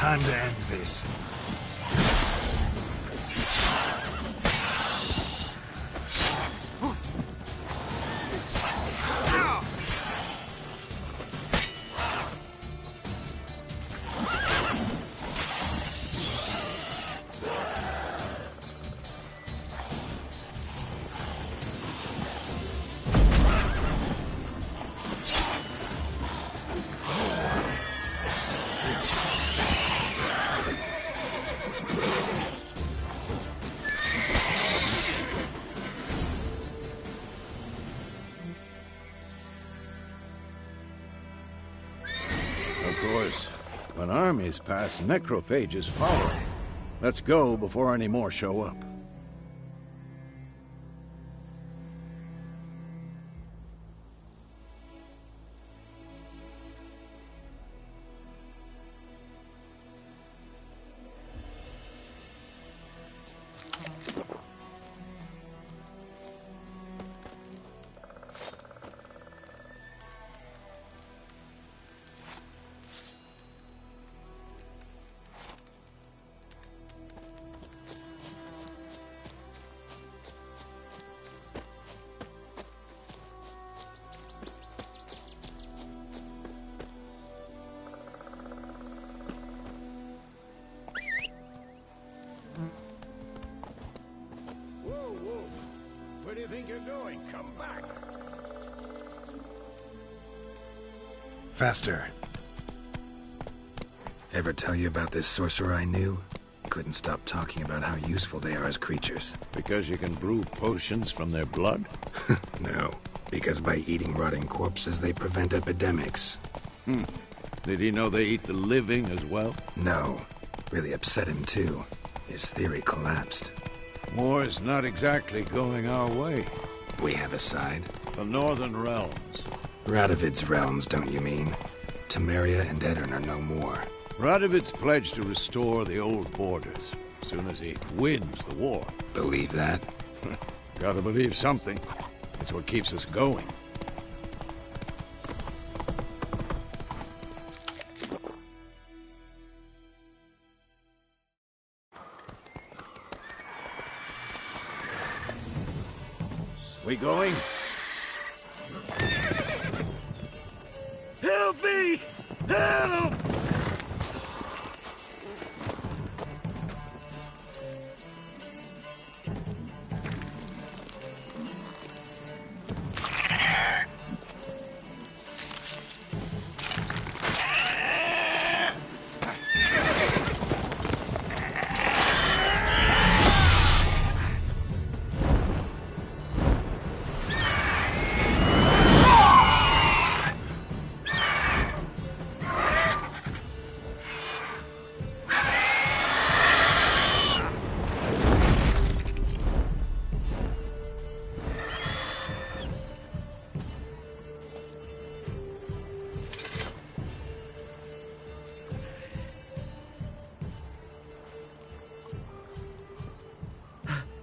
Time to end this. Of course, when armies pass, necrophages follow. Let's go before any more show up. Where do you think you're going? Come back! Faster. Ever tell you about this sorcerer I knew? Couldn't stop talking about how useful they are as creatures. Because you can brew potions from their blood? No, because by eating rotting corpses, they prevent epidemics. Did he know they eat the living as well? No. Really upset him, too. His theory collapsed. War's not exactly going our way. We have a side. The Northern Realms. Radovid's realms, don't you mean? Temeria and Edirn are no more. Radovid's pledged to restore the old borders, as soon as he wins the war. Believe that? Gotta believe something. It's what keeps us going. We going? Help me! Help!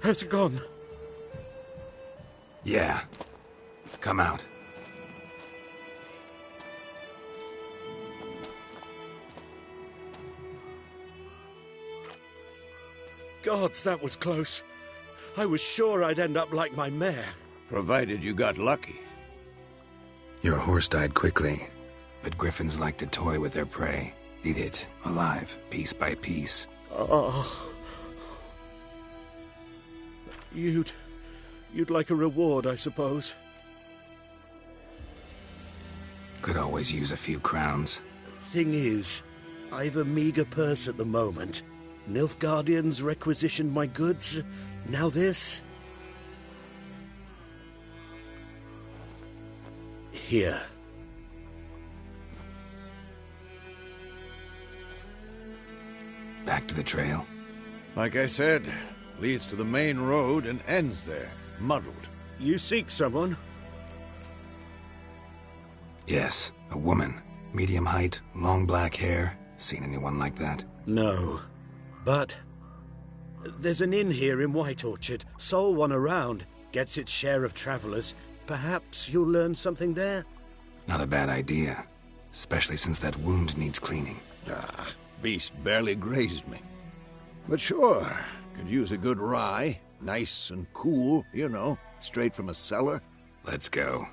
Has it gone? Yeah. Come out. Gods, that was close. I was sure I'd end up like my mare. Provided you got lucky. Your horse died quickly, but griffins like to toy with their prey. Eat it, alive, piece by piece. Oh. You'd like a reward, I suppose. Could always use a few crowns. Thing is, I've a meager purse at the moment. Nilfgaardians requisitioned my goods. Now this. Here. Back to the trail? Like I said, leads to the main road and ends there, muddled. You seek someone? Yes, a woman. Medium height, long black hair. Seen anyone like that? No. But there's an inn here in White Orchard. Sole one around. Gets its share of travelers. Perhaps you'll learn something there? Not a bad idea. Especially since that wound needs cleaning. beast barely grazed me. But sure, could use a good rye. Nice and cool, you know, straight from a cellar. Let's go.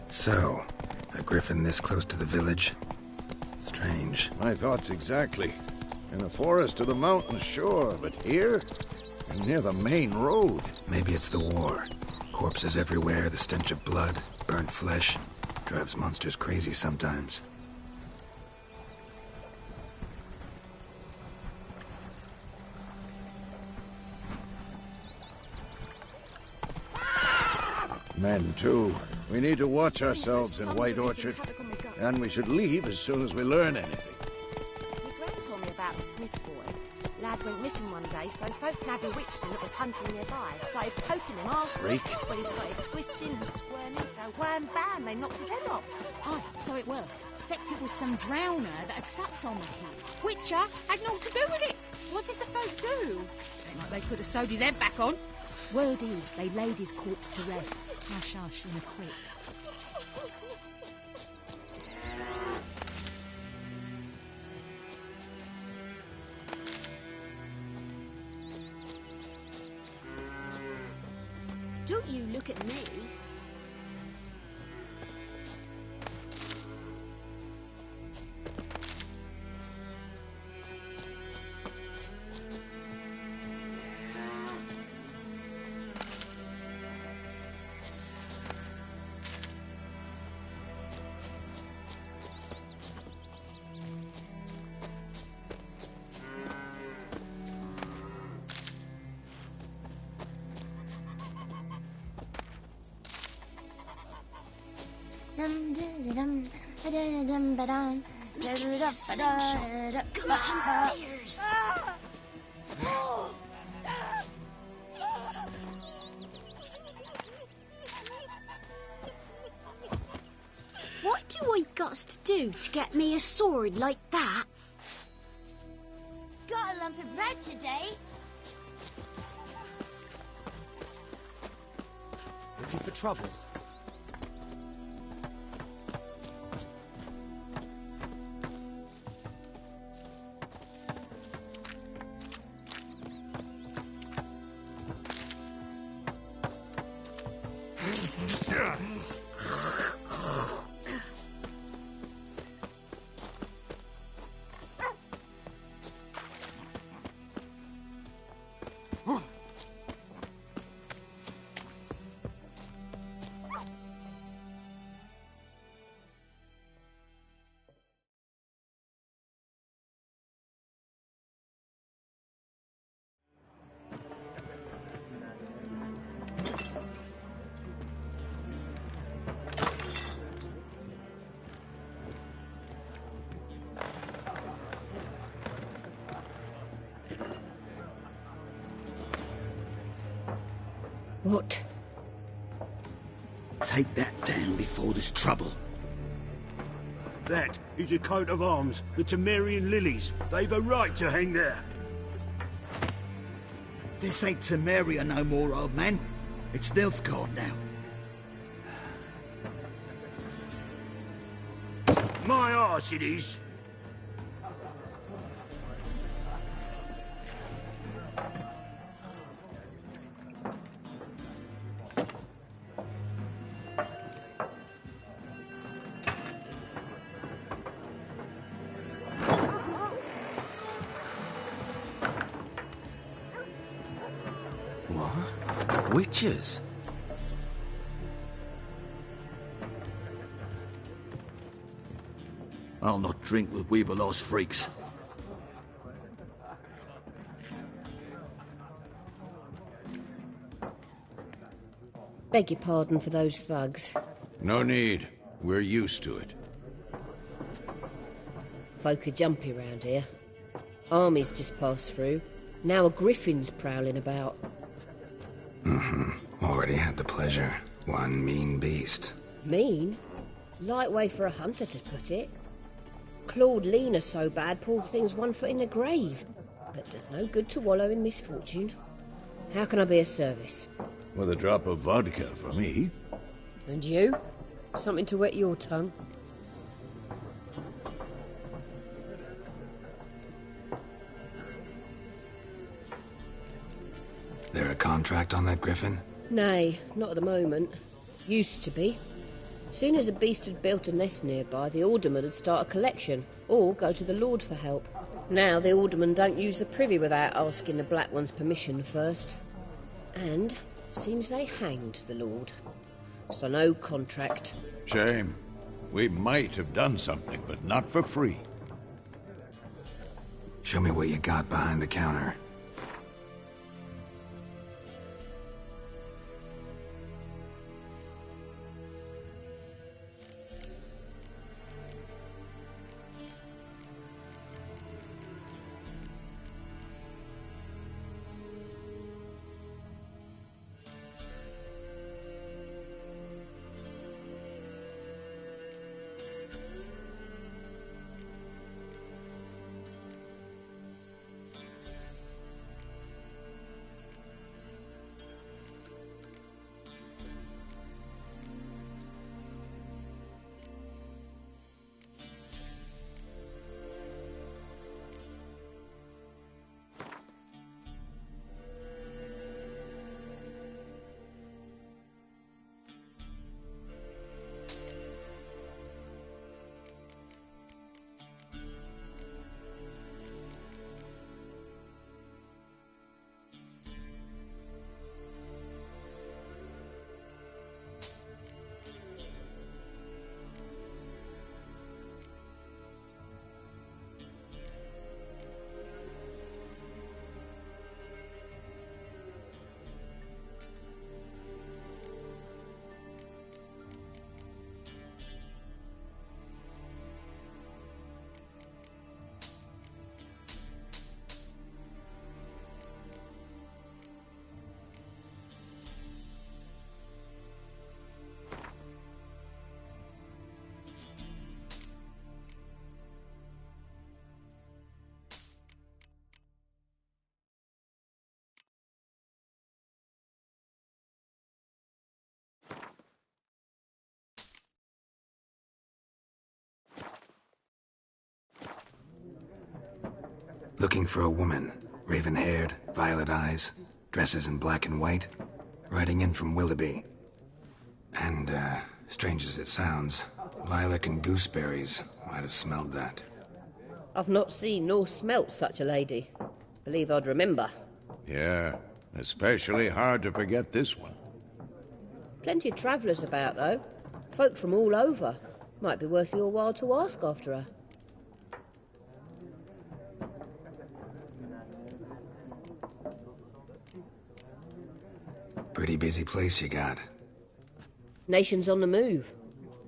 So, a griffin this close to the village? Strange. My thoughts exactly. In the forest or the mountains, sure, but here? Near the main road. Maybe it's the war. Corpses everywhere, the stench of blood, burnt flesh. Drives monsters crazy sometimes. Men, too. We need to watch ourselves in White Orchard. And we should leave as soon as we learn anything. My gran told me about the Smith boy. Lad went missing one day, so folk nabbed a witchman that was hunting nearby. Started poking him arsery. Well, he started twisting and squirming, so wham bam, they knocked his head off. Oh, so it were. Except it was some drowner that had supped on the kid. Witcher had naught to do with it. What did the folk do? Seemed like they could have sewed his head back on. Word is, they laid his corpse to rest. Hush, hush, in a quick. Don't you look at me. What do I got to do to get me a sword like that? Got a lump of bread today. Looking for trouble? What? Take that down before there's trouble. That is a coat of arms, the Temerian lilies. They've a right to hang there. This ain't Temeria no more, old man. It's Nilfgaard now. My arse it is. What? Witches? I'll not drink with Weaverlaw's freaks. Beg your pardon for those thugs. No need. We're used to it. Folk are jumpy round here. Armies just passed through. Now a griffin's prowling about. Already had the pleasure. One mean beast. Mean? Light way for a hunter to put it. Clawed Lena so bad, poor thing's 1 foot in the grave. But does no good to wallow in misfortune. How can I be of service? With a drop of vodka for me. And you? Something to wet your tongue? There a contract on that griffin? Nay, not at the moment. Used to be. Soon as a beast had built a nest nearby, the alderman would start a collection, or go to the Lord for help. Now the alderman don't use the privy without asking the Black One's permission first. And seems they hanged the Lord. So no contract. Shame. We might have done something, but not for free. Show me what you got behind the counter. Looking for a woman, raven-haired, violet eyes, dresses in black and white, riding in from Willoughby. And, strange as it sounds, lilac and gooseberries might have smelled that. I've not seen nor smelt such a lady. Believe I'd remember. Yeah, especially hard to forget this one. Plenty of travellers about, though. Folk from all over. Might be worth your while to ask after her. Pretty busy place you got. Nations on the move.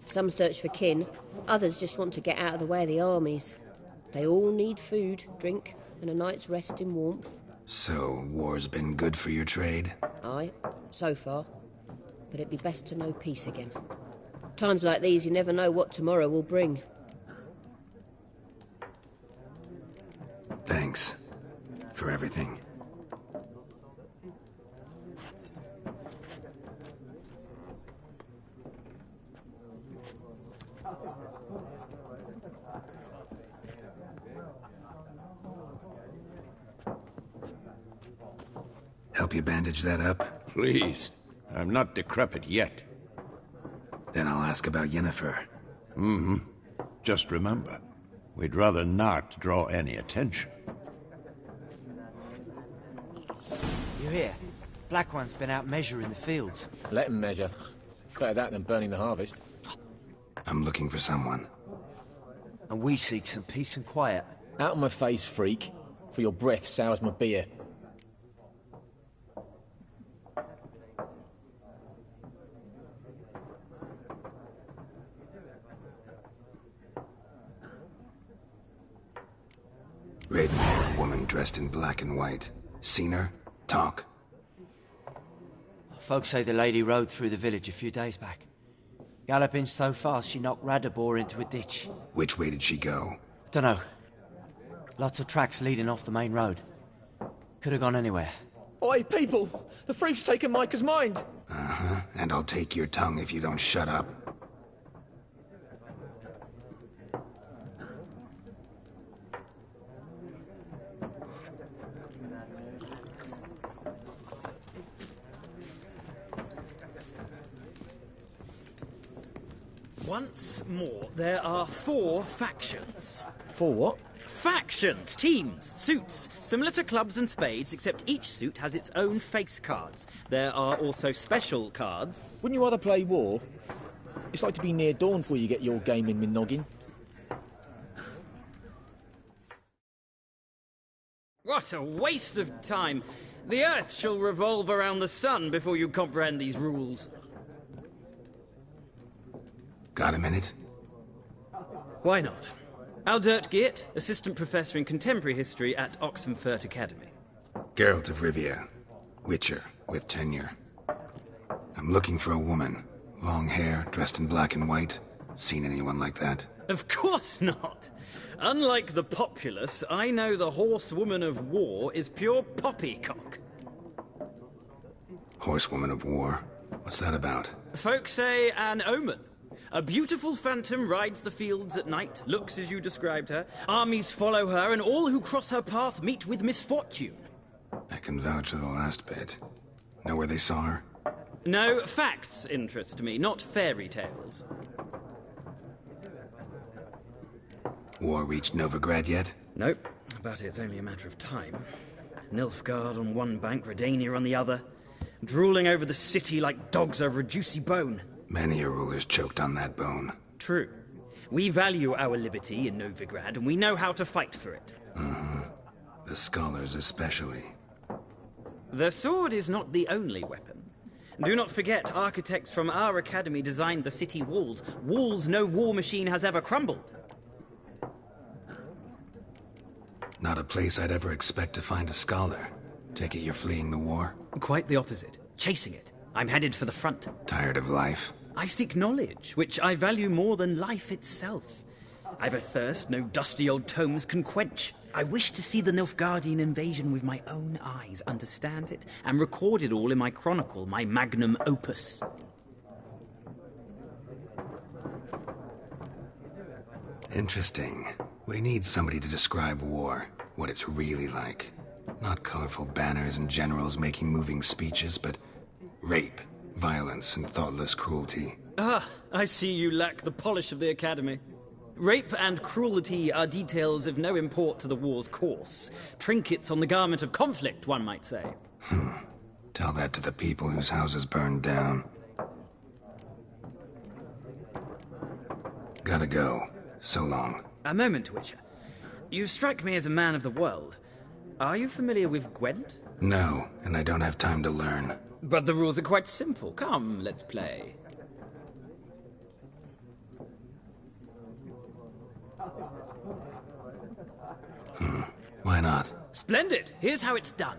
Some search for kin, others just want to get out of the way of the armies. They all need food, drink, and a night's rest in warmth. So, war's been good for your trade? Aye, so far. But it'd be best to know peace again. Times like these, you never know what tomorrow will bring. Thanks for everything. Help you bandage that up? Please. I'm not decrepit yet. Then I'll ask about Yennefer. Mm-hmm. Just remember, we'd rather not draw any attention. You hear? Black One's been out measuring the fields. Let him measure. Better that than burning the harvest. I'm looking for someone. And we seek some peace and quiet. Out of my face, freak. For your breath sours my beer. Raven-haired woman dressed in black and white. Seen her? Talk. Folks say the lady rode through the village a few days back. Galloping so fast she knocked Radabor into a ditch. Which way did she go? Dunno. Lots of tracks leading off the main road. Could have gone anywhere. Oi, people! The freak's taken Micah's mind! Uh-huh, and I'll take your tongue if you don't shut up. Once more, there are 4 factions. 4 what? Factions, teams, suits, similar to clubs and spades, except each suit has its own face cards. There are also special cards. Wouldn't you rather play war? It's like to be near dawn before you get your game in noggin. What a waste of time. The Earth shall revolve around the sun before you comprehend these rules. Got a minute? Why not? Aldert Geert, Assistant Professor in Contemporary History at Oxenfurt Academy. Geralt of Rivia. Witcher, with tenure. I'm looking for a woman. Long hair, dressed in black and white. Seen anyone like that? Of course not. Unlike the populace, I know the horsewoman of war is pure poppycock. Horsewoman of war? What's that about? Folk say an omen. A beautiful phantom rides the fields at night, looks as you described her. Armies follow her, and all who cross her path meet with misfortune. I can vouch for the last bit. Know where they saw her? No, facts interest me, not fairy tales. War reached Novigrad yet? Nope, but it's only a matter of time. Nilfgaard on one bank, Redania on the other. Drooling over the city like dogs over a juicy bone. Many a ruler's choked on that bone. True. We value our liberty in Novigrad, and we know how to fight for it. The scholars especially. The sword is not the only weapon. Do not forget, architects from our academy designed the city walls. Walls no war machine has ever crumbled. Not a place I'd ever expect to find a scholar. Take it you're fleeing the war? Quite the opposite. Chasing it. I'm headed for the front. Tired of life? I seek knowledge, which I value more than life itself. I've a thirst no dusty old tomes can quench. I wish to see the Nilfgaardian invasion with my own eyes, understand it, and record it all in my chronicle, my magnum opus. Interesting. We need somebody to describe war, what it's really like. Not colorful banners and generals making moving speeches, but rape, violence, and thoughtless cruelty. Ah, I see you lack the polish of the Academy. Rape and cruelty are details of no import to the war's course. Trinkets on the garment of conflict, one might say. Tell that to the people whose houses burned down. Gotta go. So long. A moment, Witcher. You strike me as a man of the world. Are you familiar with Gwent? No, and I don't have time to learn. But the rules are quite simple. Come, let's play. Why not? Splendid! Here's how it's done.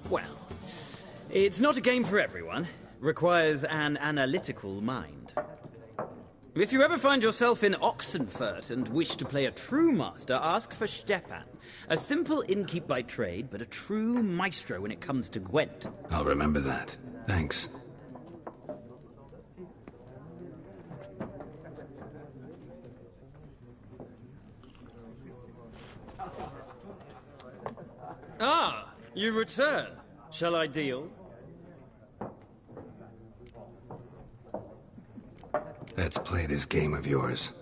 Well, it's not a game for everyone. Requires an analytical mind. If you ever find yourself in Oxenfurt and wish to play a true master, ask for Stepan. A simple innkeep by trade, but a true maestro when it comes to Gwent. I'll remember that. Thanks. Ah, you return. Shall I deal? Let's play this game of yours.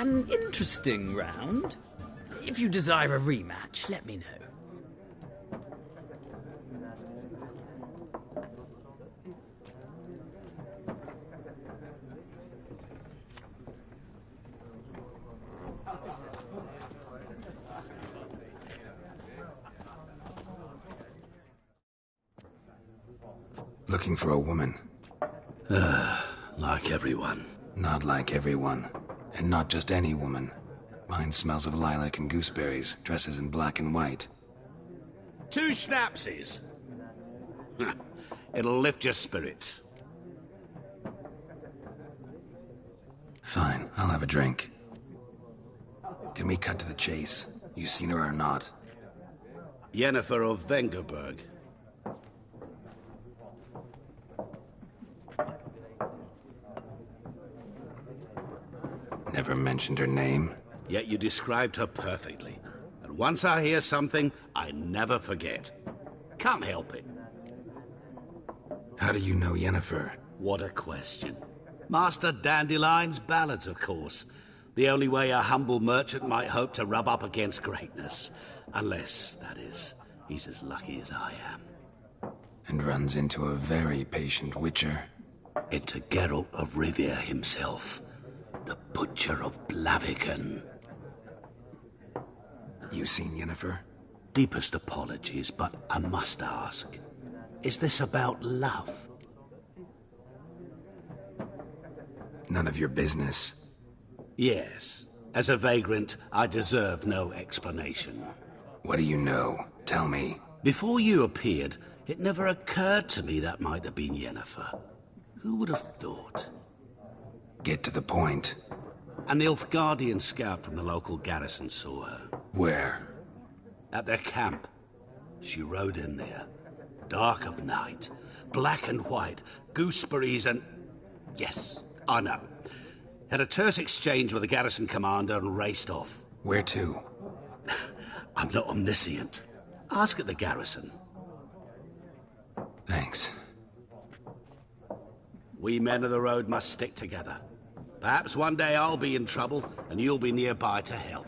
An interesting round. If you desire a rematch, let me know. Looking for a woman. Like everyone. Not like everyone. And not just any woman. Mine smells of lilac and gooseberries, dresses in black and white. 2 schnapsies. It'll lift your spirits. Fine, I'll have a drink. Can we cut to the chase? You seen her or not? Yennefer of Vengerberg. Never mentioned her name. Yet you described her perfectly. And once I hear something, I never forget. Can't help it. How do you know Yennefer? What a question. Master Dandelion's ballads, of course. The only way a humble merchant might hope to rub up against greatness. Unless, that is, he's as lucky as I am. And runs into a very patient witcher. Into Geralt of Rivia himself. The Butcher of Blaviken. You seen Yennefer? Deepest apologies, but I must ask. Is this about love? None of your business. Yes. As a vagrant, I deserve no explanation. What do you know? Tell me. Before you appeared, it never occurred to me that might have been Yennefer. Who would have thought? Get to the point. An Nilfgaardian scout from the local garrison saw her. Where? At their camp. She rode in there. Dark of night. Black and white. Gooseberries and... Yes, I know. Had a terse exchange with the garrison commander and raced off. Where to? I'm not omniscient. Ask at the garrison. Thanks. We men of the road must stick together. Perhaps one day I'll be in trouble, and you'll be nearby to help.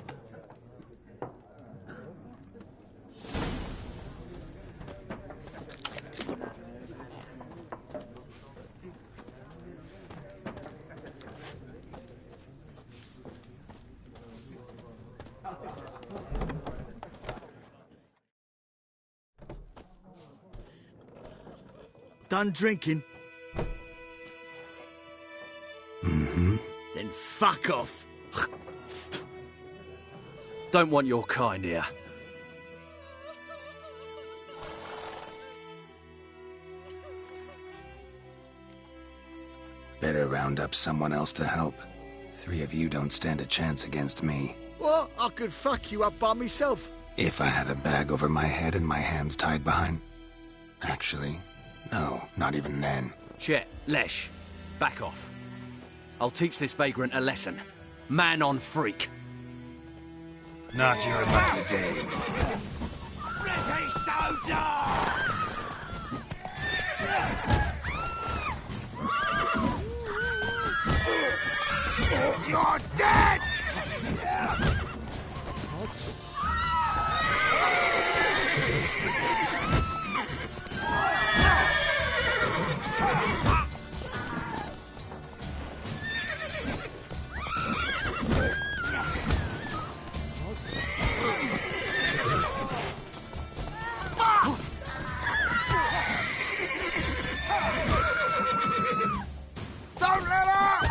Done drinking? Mm-hmm. Then fuck off. Don't want your kind here. Better round up someone else to help. 3 of you don't stand a chance against me. What? I could fuck you up by myself. If I had a bag over my head and my hands tied behind... Actually, no, not even then. Chet, Lesh, back off. I'll teach this vagrant a lesson. Man on freak. Not your lucky day. British soldier! You're dead! Don't let up!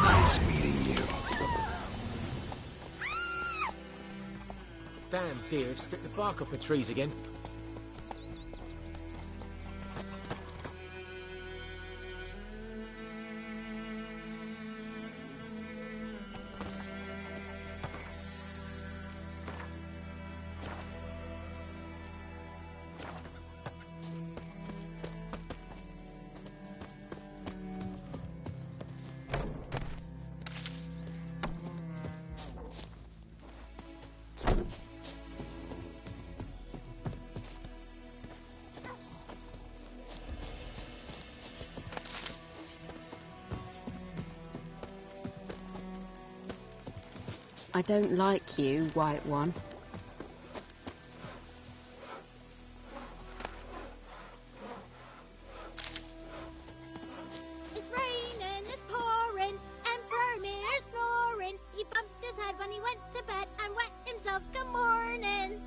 Nice meeting you. Damn deer, have stripped the bark off the trees again. I don't like you, White One. It's raining, it's pouring, and Vermeer's snoring. He bumped his head when he went to bed and wet himself good morning.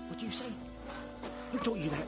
What do you say? Who taught you that?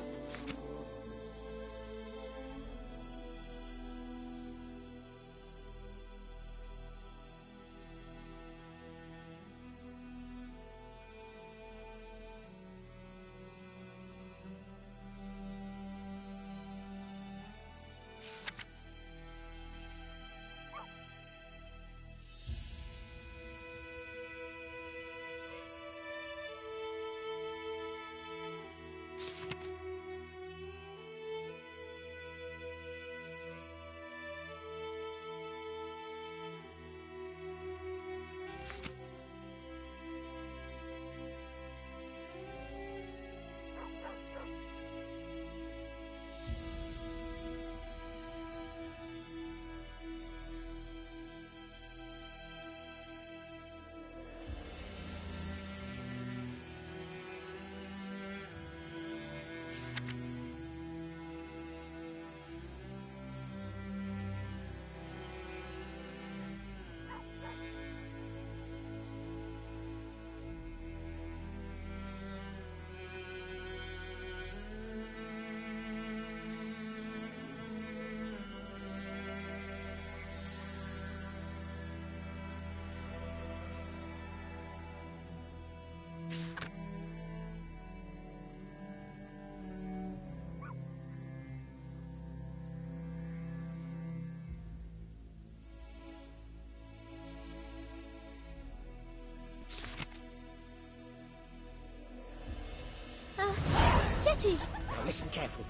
Jetty! Now listen carefully.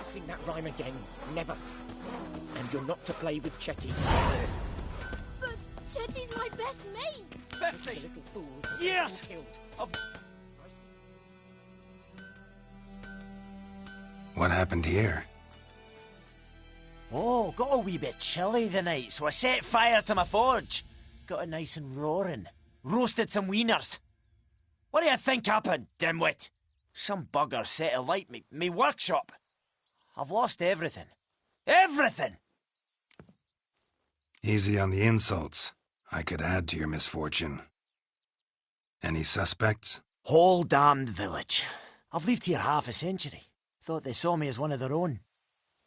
Sing that rhyme again. Never. And you're not to play with Chetty. But Chetty's my best mate! 50 little fool. Years Killed. of... What happened here? Oh, got a wee bit chilly the night, so I set fire to my forge. Got it nice and roaring. Roasted some wieners. What do you think happened, dimwit? Some bugger set alight me workshop. I've lost everything. Everything! Easy on the insults. I could add to your misfortune. Any suspects? Whole damned village. I've lived here half a century. Thought they saw me as one of their own.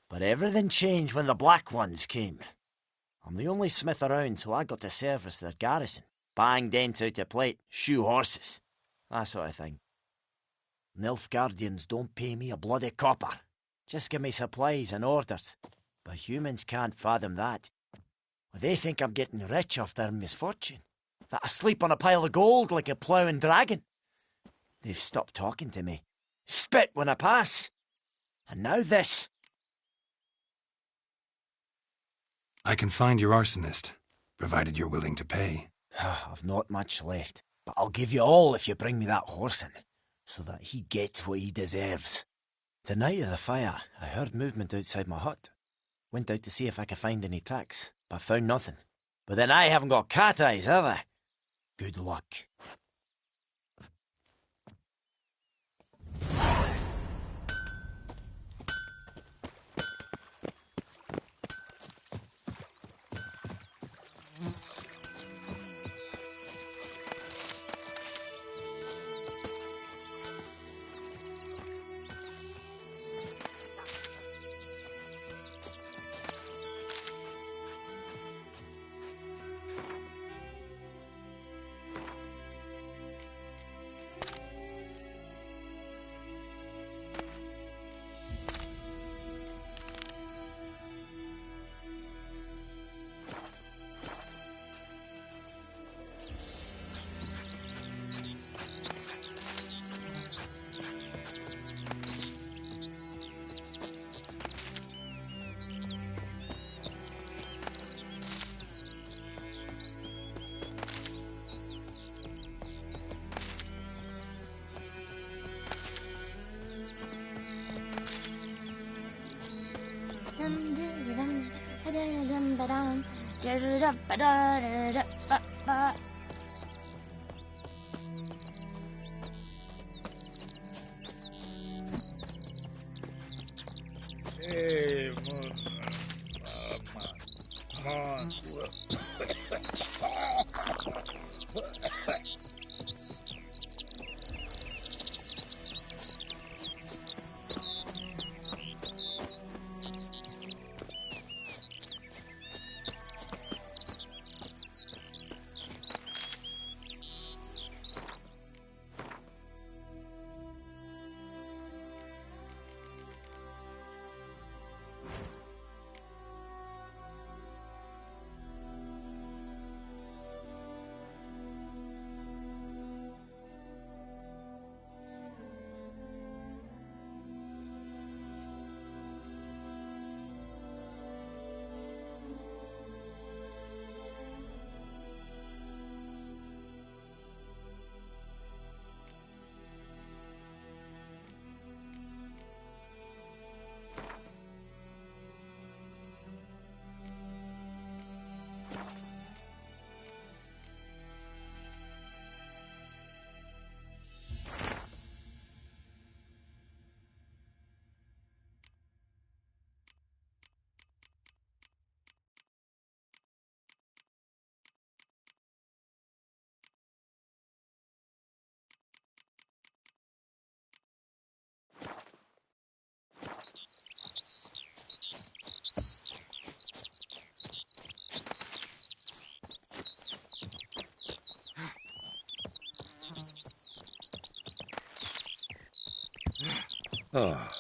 But everything changed when the Black Ones came. I'm the only smith around, so I got to service their garrison. Bang dents out of plate, shoe horses. That sort of thing. Nilfgaardians don't pay me a bloody copper. Just give me supplies and orders. But humans can't fathom that. They think I'm getting rich off their misfortune. That I sleep on a pile of gold like a ploughing dragon. They've stopped talking to me. Spit when I pass. And now this. I can find your arsonist, provided you're willing to pay. I've not much left, but I'll give you all if you bring me that horse in, so that he gets what he deserves. The night of the fire, I heard movement outside my hut. Went out to see if I could find any tracks, but found nothing. But then I haven't got cat eyes, have I? Good luck. Ah.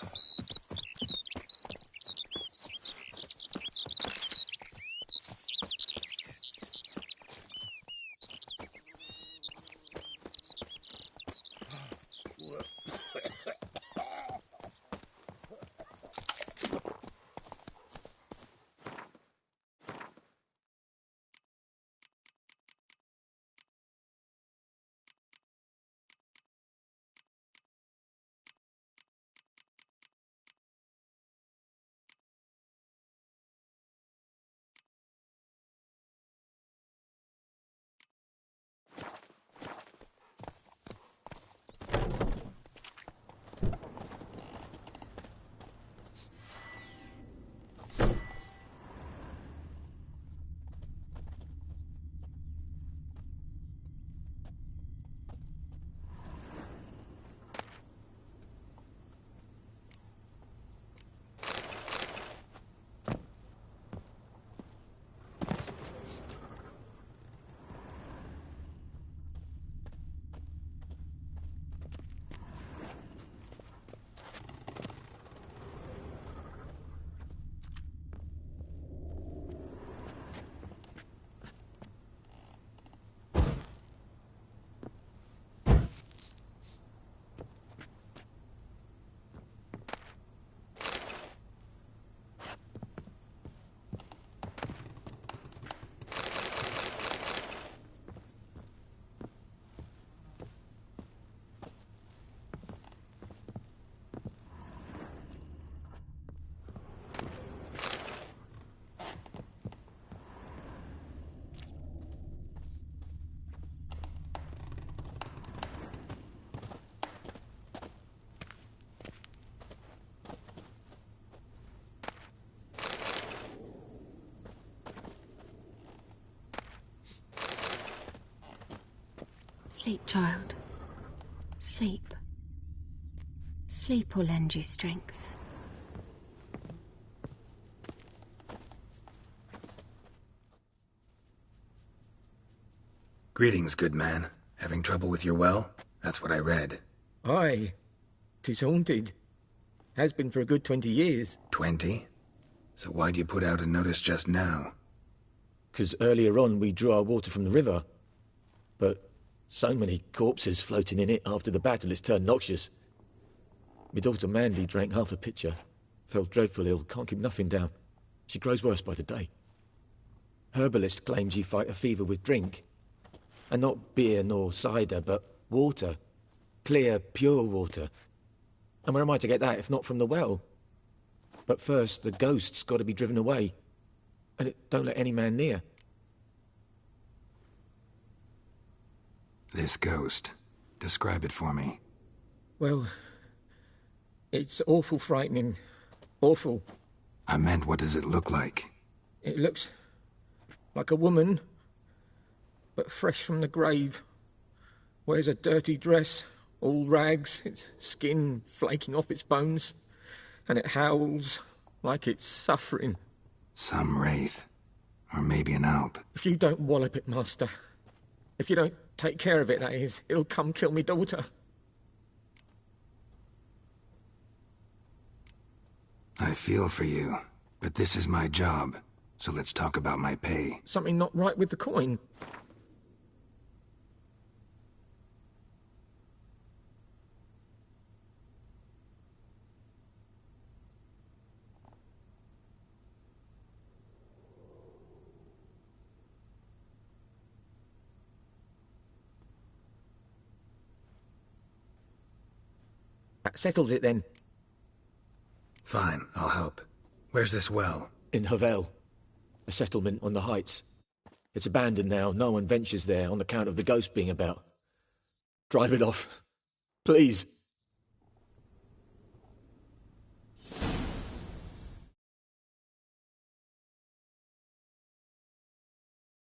Sleep, child. Sleep. Sleep will lend you strength. Greetings, good man. Having trouble with your well? That's what I read. Aye. 'Tis haunted. Has been for a good 20 years. 20? So why'd you put out a notice just now? 'Cause earlier on we drew our water from the river. But so many corpses floating in it after the battle it's turned noxious. My daughter Mandy drank half a pitcher. Fell dreadful ill, can't keep nothing down. She grows worse by the day. Herbalist claims you fight a fever with drink. And not beer nor cider, but water. Clear, pure water. And where am I to get that if not from the well? But first, the ghost's got to be driven away. And it don't let any man near. This ghost. Describe it for me. Well, it's awful frightening. Awful. I meant, what does it look like? It looks like a woman, but fresh from the grave. Wears a dirty dress, all rags, its skin flaking off its bones, and it howls like it's suffering. Some wraith. Or maybe an alp. If you don't wallop it, Master, if you don't take care of it, that is, it'll come kill me daughter. I feel for you, but this is my job, so let's talk about my pay. Something not right with the coin. That settles it then. Fine, I'll help. Where's this well? In Havel, a settlement on the heights. It's abandoned now. No one ventures there on account of the ghost being about. Drive it off. Please.